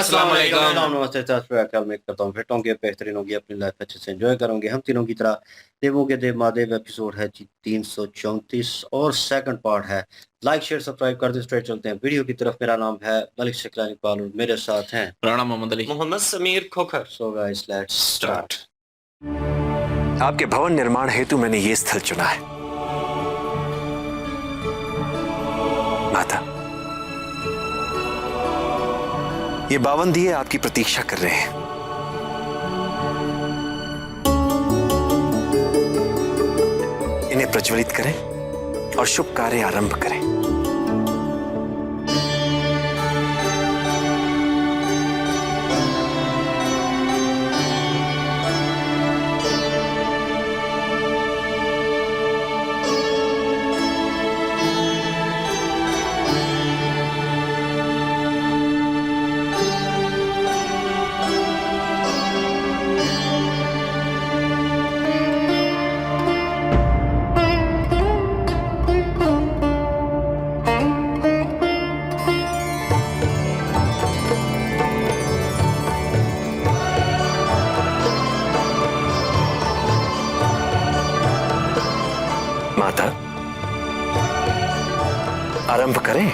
अस्सलाम वालेकुम। नमस्ते सत उम्मीद करता हूँ फिट होंगे, बेहतरीन होंगे, अपनी लाइफ अच्छे से एंजॉय करोगे। हम तीनों की तरह देवों के देव महादेव एपिसोड है जी 334 और सेकंड पार्ट है। लाइक शेयर सब्सक्राइब कर दे, स्ट्रेट चलते हैं वीडियो की तरफ। मेरा नाम है मलिक शिकलानी इकबाल और मेरे साथ हैं Rana Mohammad Ali. Mohammad Sameer Khokhar. So guys let's start. आपके भवन निर्माण हेतु मैंने ये स्थल चुना है। माता, ये 52 दिए आपकी प्रतीक्षा कर रहे हैं। इन्हें प्रज्वलित करें और शुभ कार्य आरंभ करें। माता, आरंभ करें।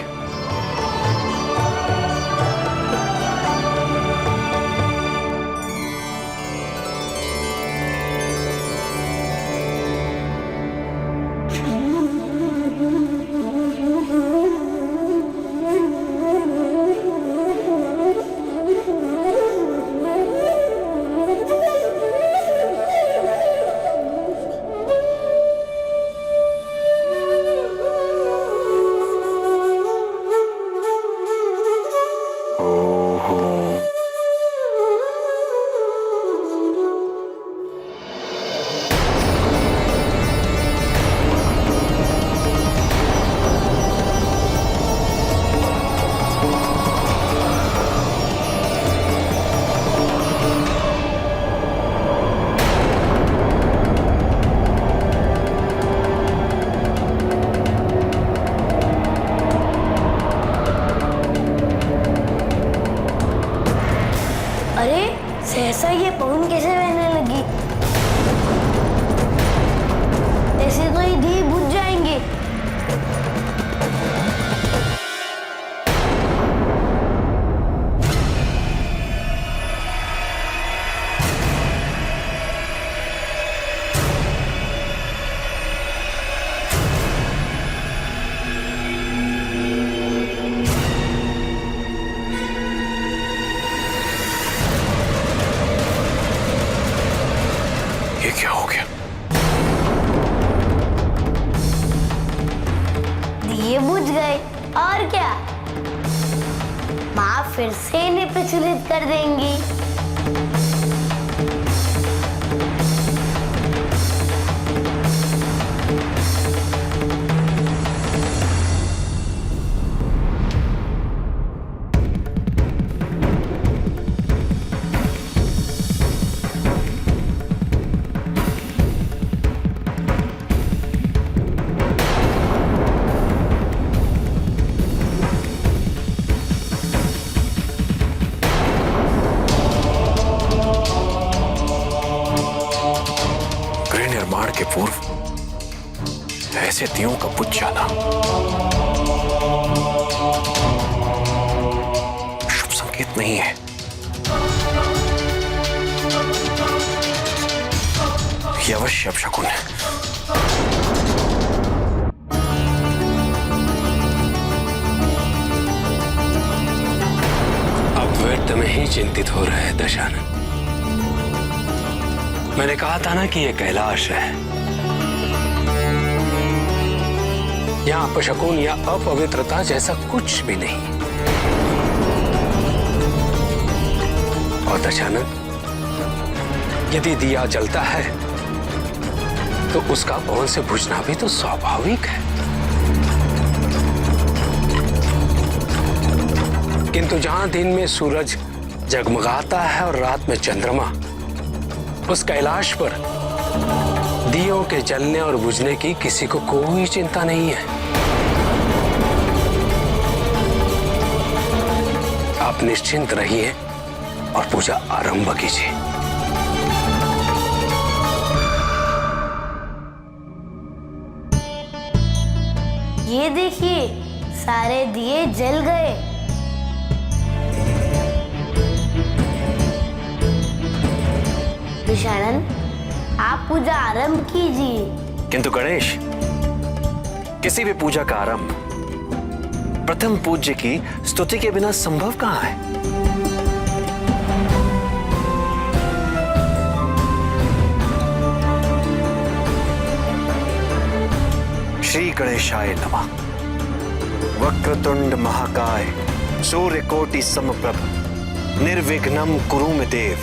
अरे सहसा ये पवन कैसे बहने लगी? ऐसे तो ये दिए बुझ जाएंगे। ये क्या हो गया? दिए बुझ गए और क्या? माँ फिर से इन्हें प्रज्वलित कर देंगी। गृह निर्माण के पूर्व ऐसे दियों का बुझ जाना शुभ संकेत नहीं है। ये अवश्य अपशकुन है। अब व्यर्थ में ही चिंतित हो रहे हैं दशानन। मैंने कहा था ना कि यह कैलाश है। यहां अपशकुन या अपवित्रता जैसा कुछ भी नहीं। और दशानन, यदि दिया जलता है तो उसका पवन से बुझना भी तो स्वाभाविक है। किंतु जहां दिन में सूरज जगमगाता है और रात में चंद्रमा, उस कैलाश पर दियों के जलने और बुझने की किसी को कोई चिंता नहीं है। आप निश्चिंत रहिए और पूजा आरंभ कीजिए। ये देखिए, सारे दिए जल गए। विशानंद, आप पूजा आरंभ कीजिए। किंतु गणेश, किसी भी पूजा का आरंभ प्रथम पूज्य की स्तुति के बिना संभव कहां है? श्री गणेशाय नमः। वक्रतुंड महाकाय सूर्यकोटि समप्रभ निर्विघ्नं कुरु मे देव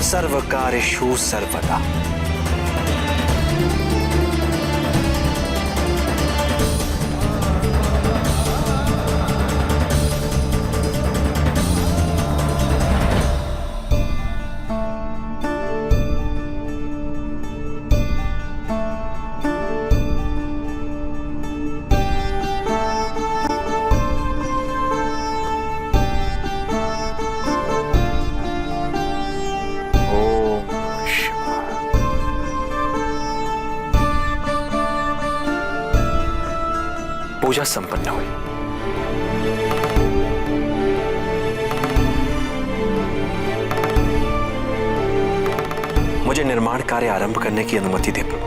सर्वकार्येषु सर्वदा। पूजा संपन्न हुई। मुझे निर्माण कार्य आरंभ करने की अनुमति दे प्रभु।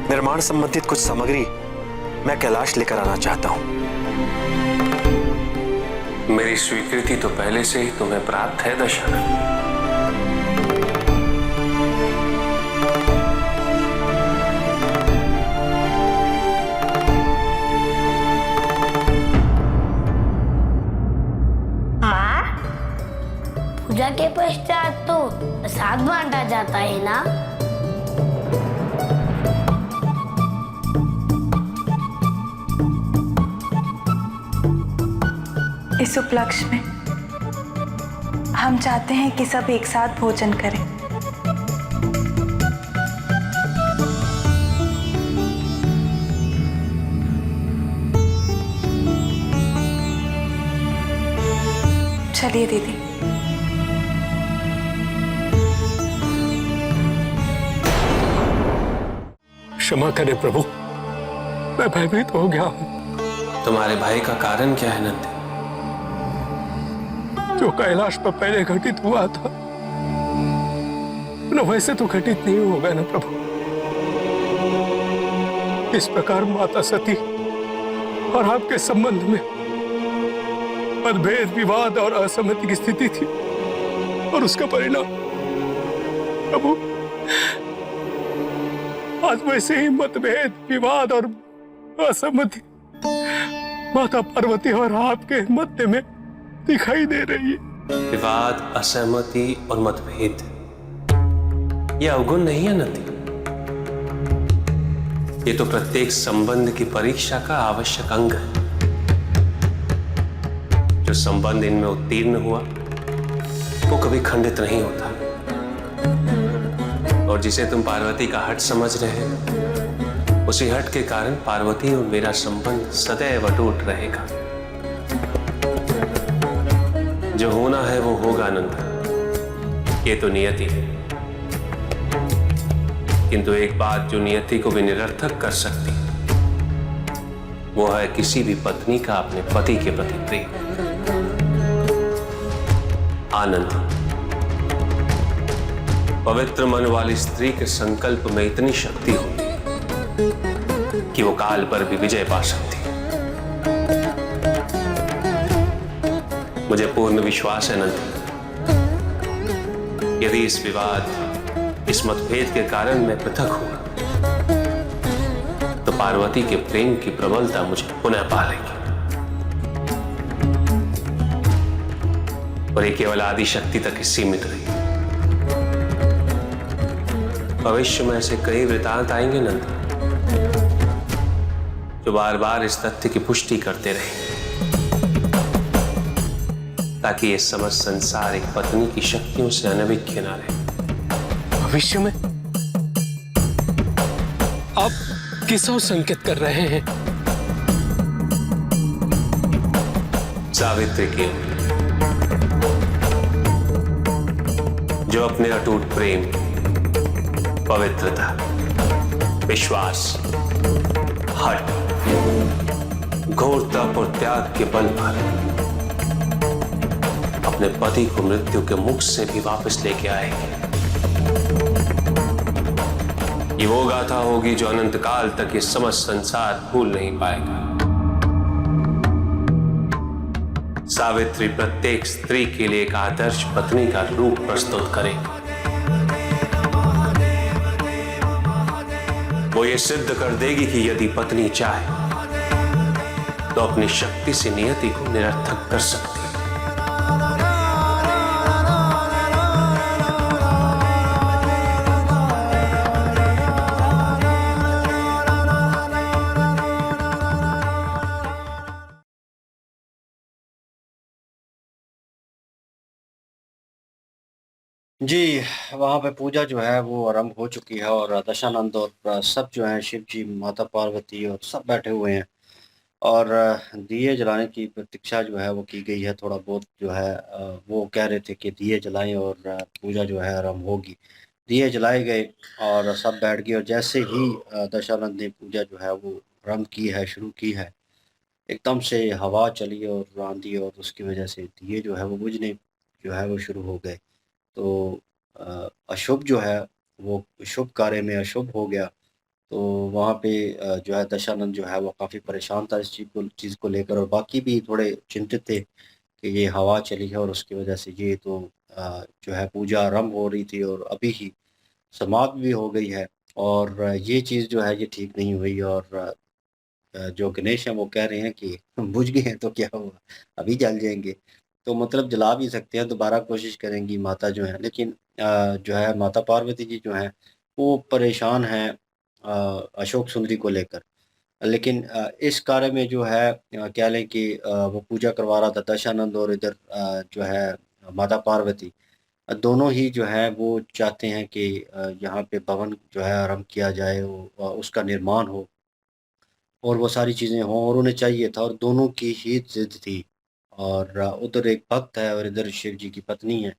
निर्माण संबंधित कुछ सामग्री मैं कैलाश लेकर आना चाहता हूं। मेरी स्वीकृति तो पहले से ही तुम्हें प्राप्त है दशानन। पूजा के पश्चात तो प्रसाद बांटा जाता है ना? इस उपलक्ष्य में हम चाहते हैं कि सब एक साथ भोजन करें। चलिए दीदी। क्षमा करें प्रभु, मैं भयभीत हो गया हूं। तुम्हारे भाई का कारण क्या है नंदी? जो कैलाश पर पहले घटित हुआ था न वैसे तो घटित नहीं होगा ना प्रभु। इस प्रकार माता सती और आपके संबंध में मतभेद, विवाद और असहमति की स्थिति थी और उसका परिणाम प्रभु आज वैसे ही मतभेद, विवाद और असहमति माता पार्वती और आपके मध्य में दिखाई दे रही है। विवाद, असहमति और मतभेद यह अवगुण नहीं है नंदी। ये तो प्रत्येक संबंध की परीक्षा का आवश्यक अंग है। जो संबंध इनमें उत्तीर्ण हुआ वो कभी खंडित नहीं होता, और जिसे तुम पार्वती का हट समझ रहे हो उसी हट के कारण पार्वती और मेरा संबंध सदैव अटूट रहेगा। जो होना है वो होगा नंद, ये तो नियति है। किंतु एक बात जो नियति को भी निरर्थक कर सकती वो है किसी भी पत्नी का अपने पति के प्रति प्रेम। आनंद, पवित्र मन वाली स्त्री के संकल्प में इतनी शक्ति होती है कि वो काल पर भी विजय पा सकती है। मुझे पूर्ण विश्वास है नंदी, यदि इस विवाद, इस मतभेद के कारण मैं पृथक हुआ तो पार्वती के प्रेम की प्रबलता मुझे पुनः पालेगी। और ये केवल आदि शक्ति तक ही सीमित रही। भविष्य में ऐसे कई वृतांत आएंगे नंदी जो बार बार इस तथ्य की पुष्टि करते रहे ताकि ये समस्त संसार एक पत्नी की शक्तियों से अनभिज्ञ न रहे। भविष्य में आप किस ओर संकेत कर रहे हैं? सावित्री की ओर, जो अपने अटूट प्रेम, पवित्रता, विश्वास, हट, घोर तप और त्याग के बल पर अपने पति को मृत्यु के मुख से भी वापस लेके आएगी। ये वो गाथा होगी जो अनंत काल तक ये समस्त संसार भूल नहीं पाएगा। सावित्री प्रत्येक स्त्री के लिए एक आदर्श पत्नी का रूप प्रस्तुत करेगी। वो ये सिद्ध कर देगी कि यदि पत्नी चाहे तो अपनी शक्ति से नियति को निरर्थक कर सकती है। जी, वहाँ पे पूजा जो है वो आरंभ हो चुकी है और दशानंद और सब जो हैं, शिव जी, माता पार्वती और सब बैठे हुए हैं और दिए जलाने की प्रतीक्षा जो है वो की गई है। थोड़ा बहुत जो है वो कह रहे थे कि दिए जलाएं और पूजा जो है आरंभ होगी। दिए जलाए गए और सब बैठ गए और जैसे ही दशानंद ने पूजा जो है वो आरंभ की है, शुरू की है, एकदम से हवा चली और आंधी और उसकी वजह से दिए जो है वो बुझने जो है वो शुरू हो गए। तो अशुभ जो है वो शुभ कार्य में अशुभ हो गया। तो वहाँ पे जो है दशानंद जो है वो काफ़ी परेशान था इस चीज़ को लेकर और बाकी भी थोड़े चिंतित थे कि ये हवा चली है और उसकी वजह से ये तो जो है पूजा आरंभ हो रही थी और अभी ही समाप्त भी हो गई है और ये चीज़ जो है ये ठीक नहीं हुई और जो गणेश हैं वो कह रहे हैं कि बुझ गए हैं तो क्या हुआ, अभी जल जाएँगे। तो मतलब जला भी सकते हैं, दोबारा कोशिश करेंगी माता जो हैं, लेकिन जो है माता पार्वती जी जो हैं, वो परेशान हैं अशोक सुंदरी को लेकर। लेकिन इस कार्य में जो है कह लें कि वो पूजा करवा रहा था दशानंद और इधर जो है माता पार्वती दोनों ही जो है वो चाहते हैं कि यहाँ पे भवन जो है आरंभ किया जाए, वो उसका निर्माण हो और वो सारी चीज़ें हों और उन्हें चाहिए था और दोनों की ही ज़िद थी। और उधर एक भक्त है और इधर शिव जी की पत्नी है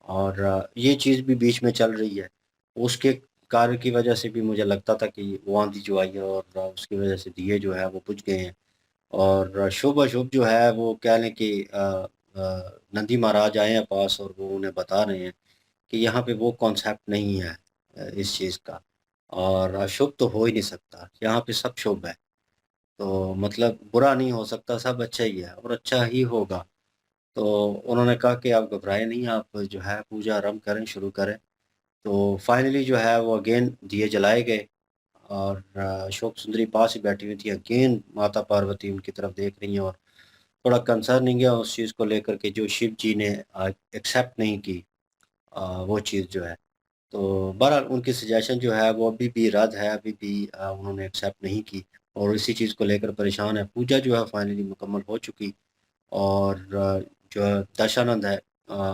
और ये चीज़ भी बीच में चल रही है। उसके कार्य की वजह से भी मुझे लगता था कि वो आंधी जो आई है और उसकी वजह से दिए जो है वो बुझ गए हैं और शुभ-अशुभ जो है वो कह लें कि नंदी महाराज आए हैं पास और वो उन्हें बता रहे हैं कि यहाँ पे वो कॉन्सेप्ट नहीं है इस चीज़ का और अशुभ तो हो ही नहीं सकता, यहाँ पे सब शुभ है। तो मतलब बुरा नहीं हो सकता, सब अच्छा ही है और अच्छा ही होगा। तो उन्होंने कहा कि आप घबराएँ नहीं, आप जो है पूजा आरंभ करें, शुरू करें। तो फाइनली जो है वो अगेन दिए जलाए गए और अशोक सुंदरी पास ही बैठी हुई थी। अगेन माता पार्वती उनकी तरफ देख रही हैं और थोड़ा कंसर्निंग है उस चीज़ को लेकर के जो शिव जी ने एक्सेप्ट नहीं की वो चीज़ जो है। तो बहरहाल उनकी सजेशन जो है वो अभी भी रद्द है, अभी भी उन्होंने एक्सेप्ट नहीं की और इसी चीज़ को लेकर परेशान है। पूजा जो है फाइनली मुकम्मल हो चुकी और जो है दशानंद है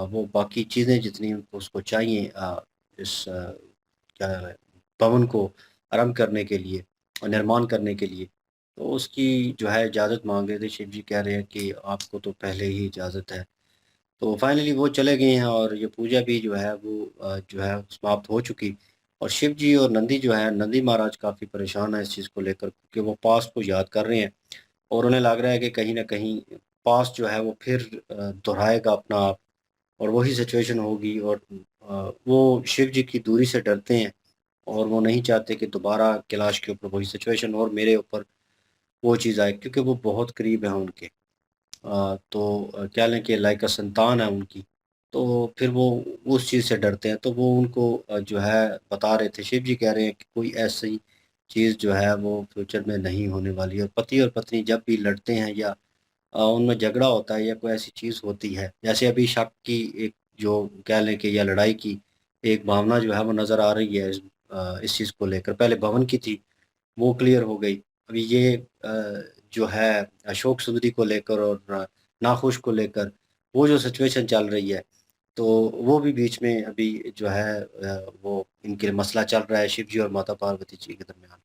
वो बाकी चीज़ें जितनी उसको चाहिए इस क्या है भवन को आरंभ करने के लिए और निर्माण करने के लिए, तो उसकी जो है इजाज़त माँग रहे थे। शिव जी कह रहे हैं कि आपको तो पहले ही इजाज़त है। तो फाइनली वो चले गए हैं और ये पूजा भी जो है वो जो है समाप्त हो चुकी और शिव जी और नंदी जो है, नंदी महाराज काफ़ी परेशान हैं इस चीज़ को लेकर क्योंकि वो पास्ट को याद कर रहे हैं और उन्हें लग रहा है कि कहीं न कहीं पास्ट जो है वो फिर दोहराएगा अपना आप और वही सिचुएशन होगी और वो शिव जी की दूरी से डरते हैं और वो नहीं चाहते कि दोबारा कैलाश के ऊपर वही सिचुएशन और मेरे ऊपर वो चीज़ आए क्योंकि वो बहुत करीब हैं उनके। तो कह लें कि लाइक संतान है उनकी, तो फिर वो उस चीज़ से डरते हैं। तो वो उनको जो है बता रहे थे, शिव जी कह रहे हैं कि कोई ऐसी चीज़ जो है वो फ्यूचर में नहीं होने वाली है और पति और पत्नी जब भी लड़ते हैं या उनमें झगड़ा होता है या कोई ऐसी चीज़ होती है, जैसे अभी शक की एक जो कह लें कि या लड़ाई की एक भावना जो है वो नज़र आ रही है इस चीज़ को लेकर। पहले भवन की थी, वो क्लियर हो गई। अभी ये जो है अशोक सुंदरी को लेकर और नाखुश को लेकर वो जो सिचुएशन चल रही है, तो वो भी बीच में अभी जो है वो इनके मसला चल रहा है शिव जी और माता पार्वती जी के दरमियान।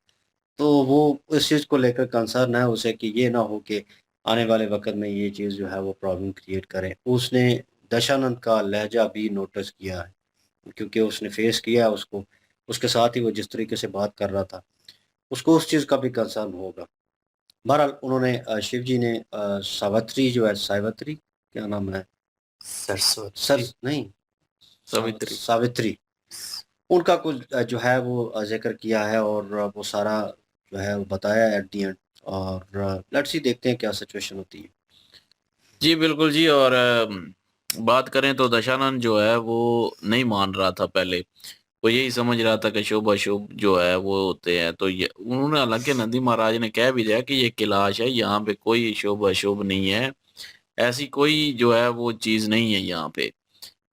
तो वो इस चीज़ को लेकर कंसर्न है उसे कि ये ना हो कि आने वाले वक्त में ये चीज़ जो है वो प्रॉब्लम क्रिएट करे। उसने दशानंद का लहजा भी नोटिस किया है, क्योंकि उसने फेस किया है उसको, उसके साथ ही वो जिस तरीके से बात कर रहा था, उसको उस चीज़ का भी कंसर्न होगा। बहरहाल उन्होंने शिव जी ने सावित्री जो है, सावित्री क्या नाम है, सर नहीं, सावित्री। सावित्री, उनका कुछ जो है वो ज़िक्र किया है और वो सारा जो है वो बताया एट द एंड। और लेट्स सी, देखते हैं क्या सिचुएशन होती है। जी बिल्कुल जी। और बात करें तो दशानंद जो है वो नहीं मान रहा था पहले, वो यही समझ रहा था कि शुभ अशुभ जो है वो होते हैं। तो ये उन्होंने, हालांकि नंदी महाराज ने कह भी दिया कि ये कैलाश है, यहाँ पे कोई शुभ अशुभ नहीं है, ऐसी कोई जो है वो चीज़ नहीं है यहाँ पे,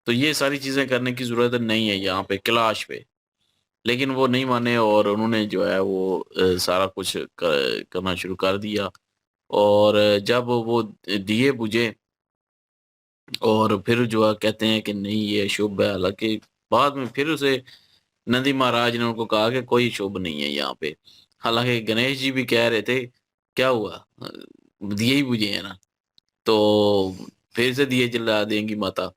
तो ये सारी चीज़ें करने की ज़रूरत नहीं है यहाँ पे कैलाश पे। लेकिन वो नहीं माने और उन्होंने जो है वो सारा कुछ करना शुरू कर दिया। और जब वो दिए बुझे और फिर जो है कहते हैं कि नहीं ये शुभ है, हालांकि बाद में फिर उसे नंदी महाराज ने उनको कहा कि कोई शुभ नहीं है यहाँ पे। हालांकि गणेश जी भी कह रहे थे क्या हुआ, दिए ही बुझे हैं ना, तो फिर से दिए जला देंगी माता।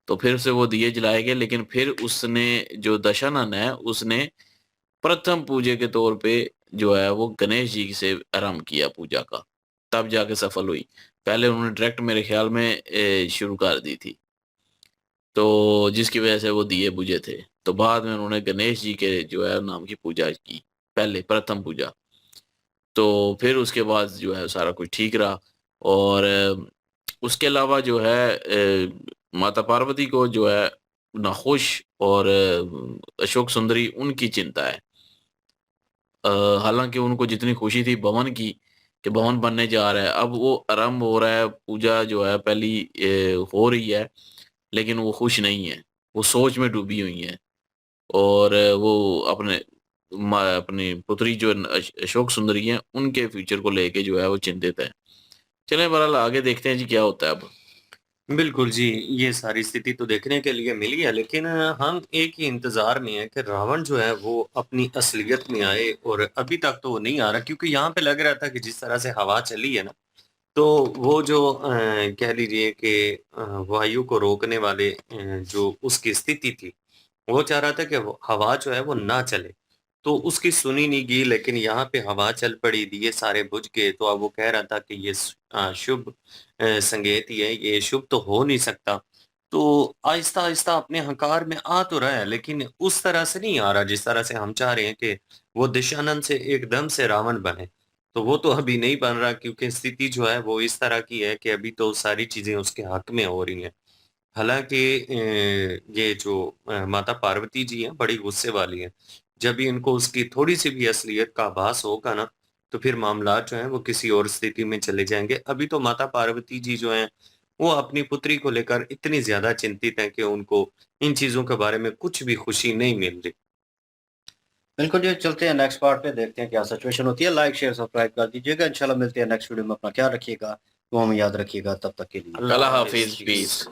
तो फिर से वो दिए जलाए गए, लेकिन फिर उसने, जो दशानन है, उसने प्रथम पूजे के तौर पे जो है वो गणेश जी से आरंभ किया पूजा का, तब जाके सफल हुई। पहले उन्होंने डायरेक्ट मेरे ख्याल में शुरू कर दी थी, तो जिसकी वजह से वो दिए बुझे थे। तो बाद में उन्होंने गणेश जी के जो है नाम की पूजा की, पहले प्रथम पूजा। तो फिर उसके बाद जो है सारा कुछ ठीक रहा। और उसके अलावा जो है माता पार्वती को जो है नाखुश और अशोक सुंदरी उनकी चिंता है। हालांकि उनको जितनी खुशी थी भवन की कि भवन बनने जा रहा है, अब वो आरंभ हो रहा है, पूजा जो है पहली हो रही है, लेकिन वो खुश नहीं है, वो सोच में डूबी हुई है। और वो अपनी पुत्री जो अशोक सुंदरी है उनके फ्यूचर को लेके जो है वो चिंतित है। चलें बहरहाल आगे देखते हैं जी क्या होता है अब। बिल्कुल जी, ये सारी स्थिति तो देखने के लिए मिली है, लेकिन हम एक ही इंतज़ार में हैं कि रावण जो है वो अपनी असलियत में आए, और अभी तक तो वो नहीं आ रहा, क्योंकि यहाँ पे लग रहा था कि जिस तरह से हवा चली है ना, तो वो जो कह लीजिए कि वायु को रोकने वाले जो उसकी स्थिति थी, वो चाह रहा था कि वो हवा जो है वो ना चले, तो उसकी सुनी नहीं गई, लेकिन यहाँ पे हवा चल पड़ी, दिए सारे बुझ गए। तो अब वो कह रहा था कि ये शुभ संकेत ही है, ये शुभ तो हो नहीं सकता। तो आहिस्ता-आहिस्ता अपने हंकार में आ तो रहा है, लेकिन उस तरह से नहीं आ रहा जिस तरह से हम चाह रहे हैं कि वो दशानन से एकदम से रावण बने। तो वो तो अभी नहीं बन रहा, क्योंकि स्थिति जो है वो इस तरह की है कि अभी तो सारी चीज़ें उसके हक में हो रही हैं। हालाँकि ये जो माता पार्वती जी हैं, बड़ी गुस्से वाली हैं। जब भी इनको उसकी थोड़ी-सी भी असलियत का आभास होगा ना, तो फिर मामलात जो हैं वो किसी और स्थिति में चले जाएँगे। अभी तो माता पार्वती जी जो हैं, वो अपनी पुत्री को लेकर इतनी ज़्यादा चिंतित हैं कि उनको इन चीज़ों के बारे में कुछ भी खुशी नहीं मिल रही। बिल्कुल जी, चलते हैं नेक्स्ट पार्ट पे, देखते हैं क्या सिचुएशन होती है। लाइक शेयर सब्सक्राइब कर दीजिएगा। इंशाल्लाह मिलते हैं नेक्स्ट वीडियो में। अपना ख्याल रखिएगा, दुआ में याद रखिएगा। तब तक के लिए अल्लाह हाफिज, पीस।